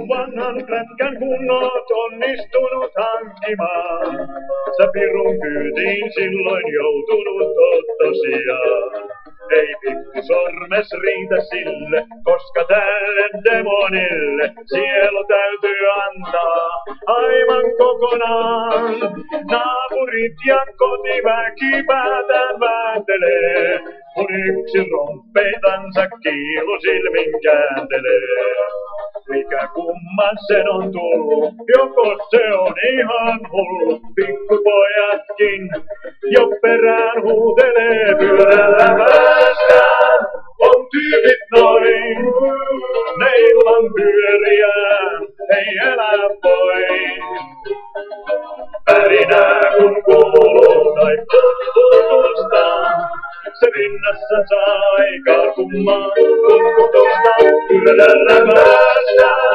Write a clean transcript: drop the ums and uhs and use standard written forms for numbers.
Vanhan prätkän kun oot onnistunut hankkimaan, sä pirun kyytiin silloin joutunut oot tosiaan. Ei pikku sormes riitä sille, koska tälle demonille sielu täytyy antaa aivan kokonaan. Naapurit ja kotiväki päätään vääntelee, kun yksi romppeitansa kiilu silmin kääntelee. Mikä kumman sen on tullut, joko se on ihan hullu, pikkupojatkin jo perään huutelee pyörällä päästään. On tyypit noin, ne ilman pyöriä ei elä voi. Pärinää kun kuuluu tai pututusta, se rinnassa saa aikaa kummaa kutkutusta pyörällä päästään.